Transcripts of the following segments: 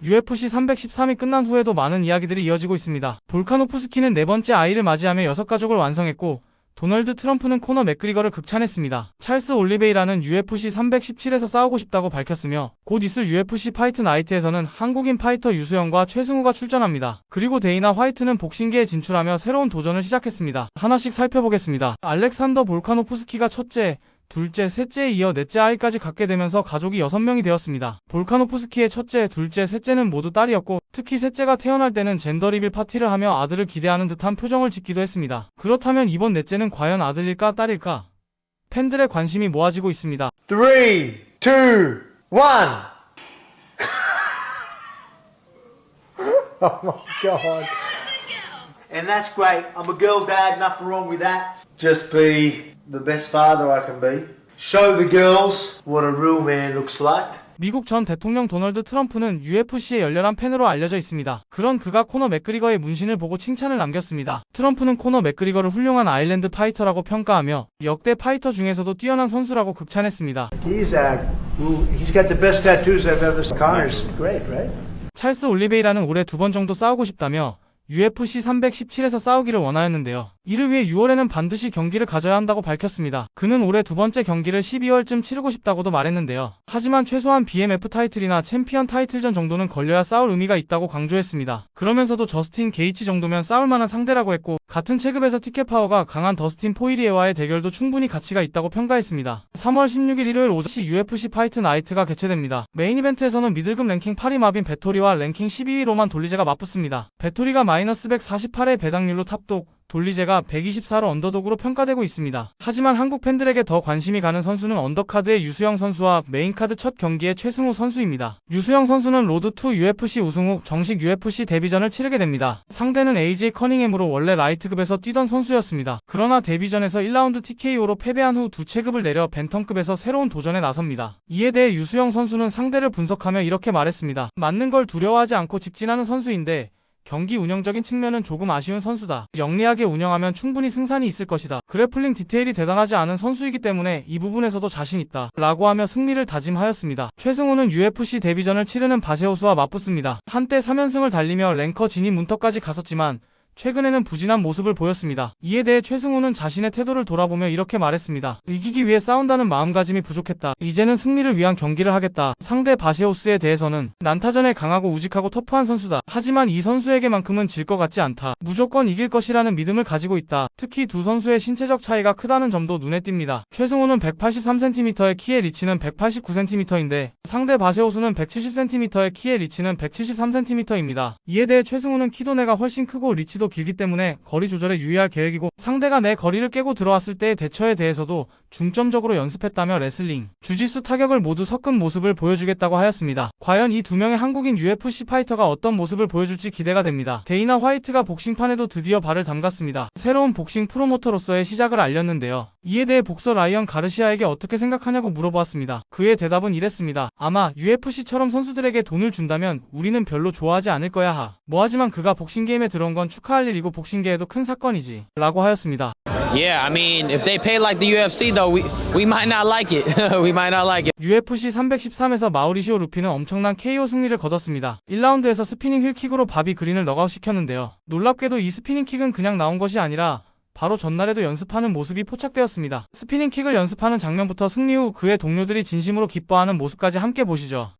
UFC 313이 끝난 후에도 많은 이야기들이 이어지고 있습니다. 볼카노프스키는 네 번째 아이를 맞이하며 6가족을 완성했고, 도널드 트럼프는 코너 맥그리거를 극찬했습니다. 찰스 올리베이라는 UFC 317에서 싸우고 싶다고 밝혔으며 곧 있을 UFC 파이트 나이트에서는 한국인 파이터 유수영과 최승우가 출전합니다. 그리고 데이나 화이트는 복싱계에 진출하며 새로운 도전을 시작했습니다. 하나씩 살펴보겠습니다. 알렉산더 볼카노프스키가 첫째, 둘째, 셋째에 이어 넷째 아이까지 갖게 되면서 가족이 6명이 되었습니다. 볼카노프스키의 첫째, 둘째, 셋째는 모두 딸이었고 특히 셋째가 태어날 때는 젠더 리빌 파티를 하며 아들을 기대하는 듯한 표정을 짓기도 했습니다. 그렇다면 이번 넷째는 과연 아들일까 딸일까? 팬들의 관심이 모아지고 있습니다. 3, 2, 1 Oh my god. And that's great. I'm a girl dad, nothing wrong with that. Just be the best father I can be. Show the girls what a real man looks like. 미국 전 대통령 도널드 트럼프는 UFC의 열렬한 팬으로 알려져 있습니다. 그런 그가 코너 맥그리거의 문신을 보고 칭찬을 남겼습니다. 트럼프는 코너 맥그리거를 훌륭한 아일랜드 파이터라고 평가하며 역대 파이터 중에서도 뛰어난 선수라고 극찬했습니다. He's got the best tattoos I've ever seen. Connor's great, right? 찰스 올리베이라는 올해 2번 정도 싸우고 싶다며 UFC 317에서 싸우기를 원하였는데요. 이를 위해 6월에는 반드시 경기를 가져야 한다고 밝혔습니다. 그는 올해 2번째 경기를 12월쯤 치르고 싶다고도 말했는데요. 하지만 최소한 BMF 타이틀이나 챔피언 타이틀전 정도는 걸려야 싸울 의미가 있다고 강조했습니다. 그러면서도 저스틴 게이치 정도면 싸울 만한 상대라고 했고 같은 체급에서 티켓 파워가 강한 더스틴 포이리에와의 대결도 충분히 가치가 있다고 평가했습니다. 3월 16일 일요일 오전 UFC 파이트 나이트가 개최됩니다. 메인 이벤트에서는 미들급 랭킹 8위 마빈 베토리와 랭킹 12위 로만 돌리제가 맞붙습니다. 베토리가 마이너스 148의 배당률로 탑독, 돌리제가 124로 언더독으로 평가되고 있습니다. 하지만 한국 팬들에게 더 관심이 가는 선수는 언더카드의 유수영 선수와 메인카드 첫 경기의 최승우 선수입니다. 유수영 선수는 로드2 UFC 우승 후 정식 UFC 데뷔전을 치르게 됩니다. 상대는 AJ 커닝햄으로 원래 라이트급에서 뛰던 선수였습니다. 그러나 데뷔전에서 1라운드 TKO로 패배한 후 두 체급을 내려 벤텀급에서 새로운 도전에 나섭니다. 이에 대해 유수영 선수는 상대를 분석하며 이렇게 말했습니다. 맞는 걸 두려워하지 않고 직진하는 선수인데 경기 운영적인 측면은 조금 아쉬운 선수다. 영리하게 운영하면 충분히 승산이 있을 것이다. 그래플링 디테일이 대단하지 않은 선수이기 때문에 이 부분에서도 자신 있다. 라고 하며 승리를 다짐하였습니다. 최승우는 UFC 데뷔전을 치르는 바세호스와 맞붙습니다. 한때 3연승을 달리며 랭커 진입 문턱까지 갔었지만 최근에는 부진한 모습을 보였습니다. 이에 대해 최승우는 자신의 태도를 돌아보며 이렇게 말했습니다. 이기기 위해 싸운다는 마음가짐이 부족했다. 이제는 승리를 위한 경기를 하겠다. 상대 바세오스에 대해서는 난타전에 강하고 우직하고 터프한 선수다. 하지만 이 선수에게만큼은 질 것 같지 않다. 무조건 이길 것이라는 믿음을 가지고 있다. 특히 두 선수의 신체적 차이가 크다는 점도 눈에 띕니다. 최승우는 183cm의 키에 리치는 189cm인데 상대 바세오스는 170cm의 키에 리치는 173cm입니다. 이에 대해 최승우는 키도 내가 훨씬 크고 리치도 길기 때문에 거리 조절에 유의할 계획이고 상대가 내 거리를 깨고 들어왔을 때의 대처에 대해서도 중점적으로 연습했다며 레슬링, 주짓수 타격을 모두 섞은 모습을 보여주겠다고 하였습니다. 과연 이 두 명의 한국인 UFC 파이터가 어떤 모습을 보여줄지 기대가 됩니다. 데이나 화이트가 복싱판에도 드디어 발을 담갔습니다. 새로운 복싱 프로모터로서의 시작을 알렸는데요. 이에 대해 복서 라이언 가르시아에게 어떻게 생각하냐고 물어보았습니다. 그의 대답은 이랬습니다. 아마 UFC처럼 선수들에게 돈을 준다면 우리는 별로 좋아하지 않을 거야 하. 뭐하지만 그가 복싱 게임에 들어온 건 축하할 일이고 복싱계에도 큰 사건이지. 라고 하였습니다. Yeah, I mean, if they pay like the UFC though, we might not like it. We might not like it. UFC 313에서 마우리시오 루피는 엄청난 KO 승리를 거뒀습니다. 1라운드에서 스피닝 힐킥으로 바비 그린을 넉아웃시켰는데요. 놀랍게도 이 스피닝 킥은 그냥 나온 것이 아니라 바로 전날에도 연습하는 모습이 포착되었습니다. 스피닝 킥을 연습하는 장면부터 승리 후 그의 동료들이 진심으로 기뻐하는 모습까지 함께 보시죠.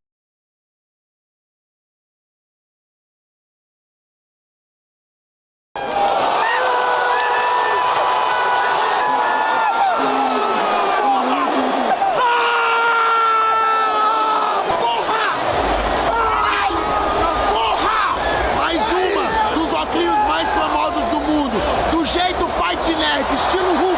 Mais uma dos oclinhos mais famosos do mundo, do jeito Fight Nerd, estilo Hulk.